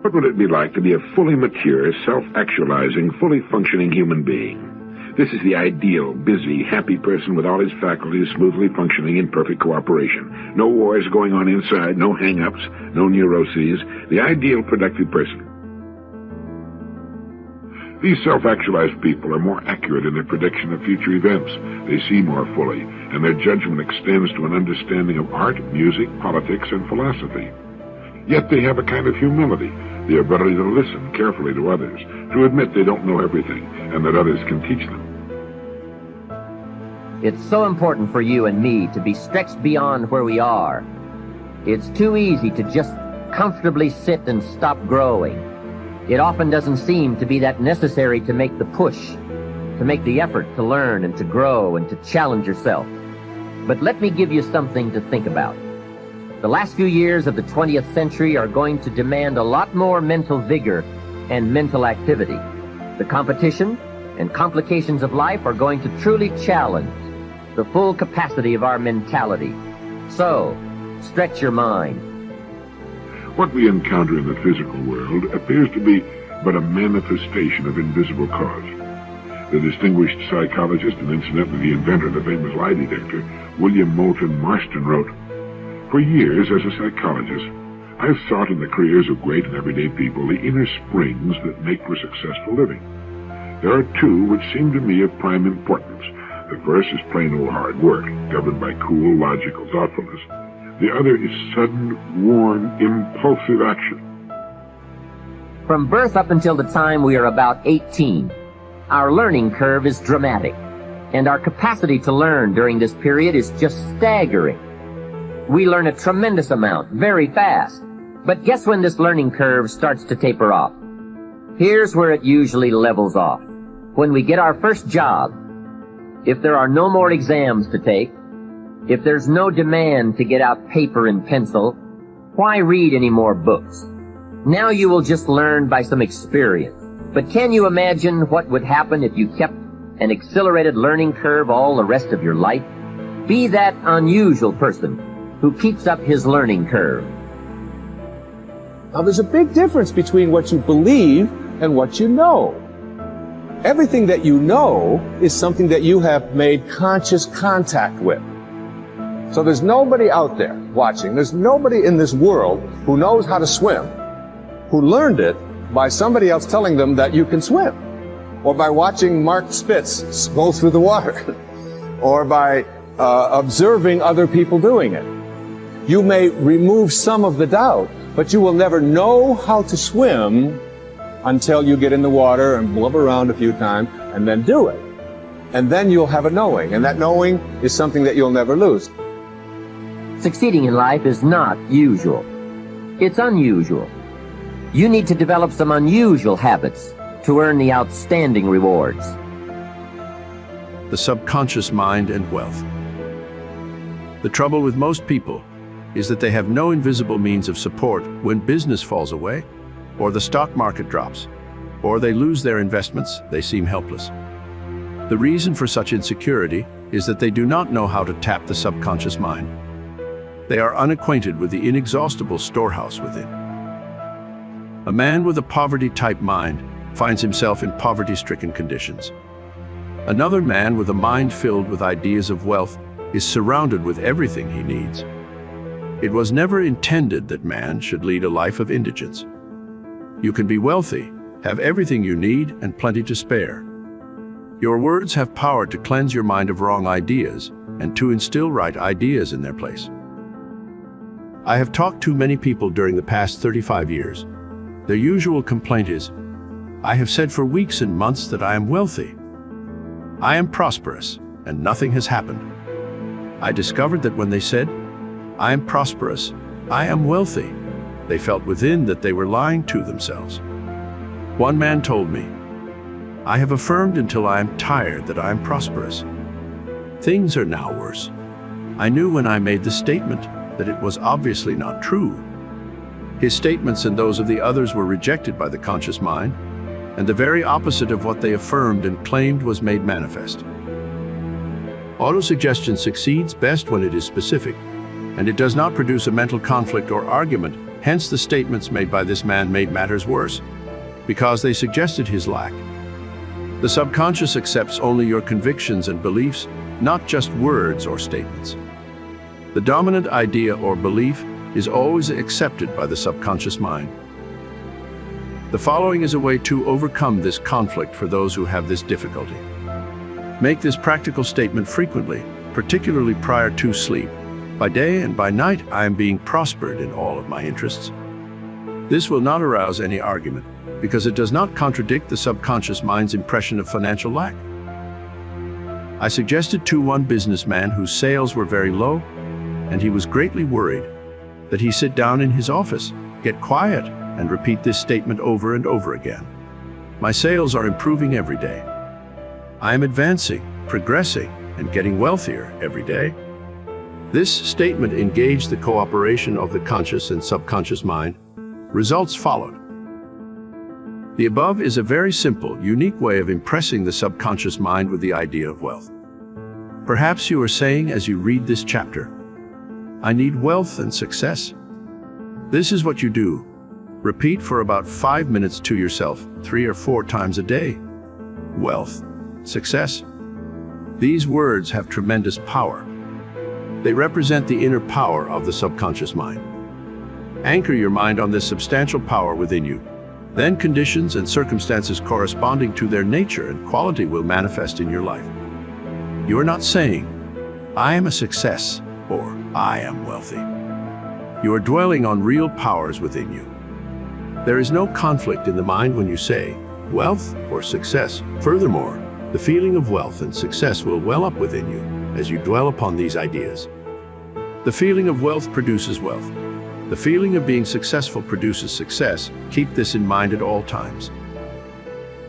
What would it be like to be a fully mature, self-actualizing, fully functioning human being? This is the ideal, busy, happy person with all his faculties smoothly functioning in perfect cooperation. No wars going on inside, no hang-ups, no neuroses. The ideal, productive person. These self-actualized people are more accurate in their prediction of future events. They see more fully, and their judgment extends to an understanding of art, music, politics, and philosophy. Yet they have a kind of humility, the ability to listen carefully to others, to admit they don't know everything, and that others can teach them. It's so important for you and me to be stretched beyond where we are. It's too easy to just comfortably sit and stop growing. It often doesn't seem to be that necessary to make the push, to make the effort to learn and to grow and to challenge yourself. But let me give you something to think about. The last few years of the 20th century are going to demand a lot more mental vigor and mental activity. The competition and complications of life are going to truly challenge the full capacity of our mentality. So, stretch your mind. What we encounter in the physical world appears to be but a manifestation of invisible cause. The distinguished psychologist and incidentally the inventor of the famous lie detector, William Moulton Marston, wrote, "For years as a psychologist, I've sought in the careers of great and everyday people the inner springs that make for successful living. There are two which seem to me of prime importance. The first is plain old hard work, governed by cool, logical thoughtfulness. The other is sudden, warm, impulsive action." From birth up until the time we are about 18, our learning curve is dramatic, and our capacity to learn during this period is just staggering. We learn a tremendous amount, very fast. But guess when this learning curve starts to taper off? Here's where it usually levels off. When we get our first job, if there are no more exams to take, if there's no demand to get out paper and pencil, why read any more books? Now you will just learn by some experience. But can you imagine what would happen if you kept an accelerated learning curve all the rest of your life? Be that unusual person who keeps up his learning curve. Now there's a big difference between what you believe and what you know. Everything that you know is something that you have made conscious contact with. So there's nobody out there watching, there's nobody in this world who knows how to swim, who learned it by somebody else telling them that you can swim, or by watching Mark Spitz go through the water, or by observing other people doing it. You may remove some of the doubt, but you will never know how to swim until you get in the water and blub around a few times and then do it. And then you'll have a knowing, and that knowing is something that you'll never lose. Succeeding in life is not usual. It's unusual. You need to develop some unusual habits to earn the outstanding rewards. The subconscious mind and wealth. The trouble with most people is that they have no invisible means of support when business falls away, or the stock market drops, or they lose their investments. They seem helpless. The reason for such insecurity is that they do not know how to tap the subconscious mind. They are unacquainted with the inexhaustible storehouse within. A man with a poverty-type mind finds himself in poverty-stricken conditions. Another man with a mind filled with ideas of wealth is surrounded with everything he needs. It was never intended that man should lead a life of indigence. You can be wealthy, have everything you need, and plenty to spare. Your words have power to cleanse your mind of wrong ideas and to instill right ideas in their place. I have talked to many people during the past 35 years. Their usual complaint is, "I have said for weeks and months that I am wealthy. I am prosperous, and nothing has happened." I discovered that when they said, "I am prosperous, I am wealthy," they felt within that they were lying to themselves. One man told me, "I have affirmed until I am tired that I am prosperous. Things are now worse. I knew when I made the statement that it was obviously not true." His statements and those of the others were rejected by the conscious mind, and the very opposite of what they affirmed and claimed was made manifest. Autosuggestion succeeds best when it is specific, and it does not produce a mental conflict or argument Hence, the statements made by this man made matters worse, because they suggested his lack. The subconscious accepts only your convictions and beliefs, not just words or statements. The dominant idea or belief is always accepted by the subconscious mind. The following is a way to overcome this conflict for those who have this difficulty. Make this practical statement frequently, particularly prior to sleep. By day and by night, I am being prospered in all of my interests. This will not arouse any argument, because it does not contradict the subconscious mind's impression of financial lack. I suggested to one businessman whose sales were very low, and he was greatly worried, that he sit down in his office, get quiet, and repeat this statement over and over again. My sales are improving every day. I am advancing, progressing, and getting wealthier every day. This statement engaged the cooperation of the conscious and subconscious mind. Results followed. The above is a very simple, unique way of impressing the subconscious mind with the idea of wealth. Perhaps you are saying as you read this chapter, I need wealth and success. This is what you do. Repeat for about 5 minutes to yourself, 3 or 4 times a day. Wealth, success. These words have tremendous power. They represent the inner power of the subconscious mind. Anchor your mind on this substantial power within you. Then conditions and circumstances corresponding to their nature and quality will manifest in your life. You are not saying, I am a success, or I am wealthy. You are dwelling on real powers within you. There is no conflict in the mind when you say wealth or success. Furthermore, the feeling of wealth and success will well up within you as you dwell upon these ideas. The feeling of wealth produces wealth. The feeling of being successful produces success. Keep this in mind at all times.